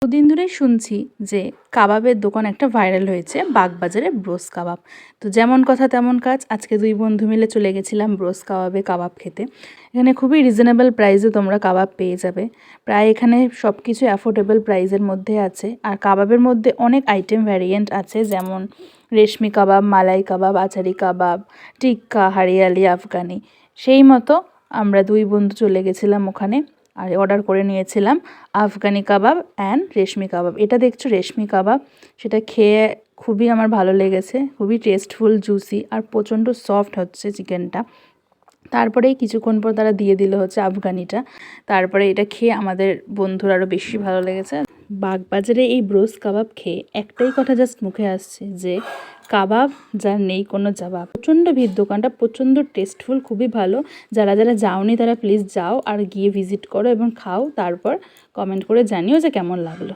দুদিন ধরেই শুনছি যে কাবাবের দোকান একটা ভাইরাল হয়েছে, বাগবাজারে ব্রোস কাবাব। তো যেমন কথা তেমন কাজ, আজকে দুই বন্ধু মিলে চলে গেছিলাম ব্রোস কাবাবে কাবাব খেতে। এখানে খুবই রিজনেবল প্রাইসে তোমরা কাবাব পেয়ে যাবে। প্রায় এখানে সব কিছু অ্যাফোর্ডেবল প্রাইসের মধ্যে আছে। আর কাবাবের মধ্যে অনেক আইটেম ভ্যারিয়েন্ট আছে, যেমন রেশমি কাবাব, মালাই কাবাব, আচারি কাবাব, টিক্কা, হারিয়ালি, আফগানি। সেই মতো আমরা দুই বন্ধু চলে গেছিলাম ওখানে আর অর্ডার করে নিয়েছিলাম আফগানি কাবাব অ্যান্ড রেশমি কাবাব। এটা দেখছো রেশমি কাবাব, সেটা খেয়ে খুবই আমার ভালো লেগেছে, খুবই টেস্টফুল, জুসি আর প্রচণ্ড সফট হচ্ছে চিকেনটা। তারপরেই কিছুক্ষণ পর তারা দিয়ে দিল হচ্ছে আফগানিটা। তারপরে এটা খেয়ে আমাদের বন্ধুর আরও বেশি ভালো লেগেছে। বাগবাজারে এই ব্রোস কাবাব খেয়ে একটাই কথা জাস্ট মুখে আসছে যে কাবাব যার নেই কোনো জবাব। প্রচণ্ড ভিড়, দোকানটা প্রচণ্ড টেস্টফুল, খুবই ভালো। যারা যারা যাওনি তারা প্লিজ যাও আর গিয়ে ভিজিট করো এবং খাও, তারপর কমেন্ট করে জানিও যে কেমন লাগলো।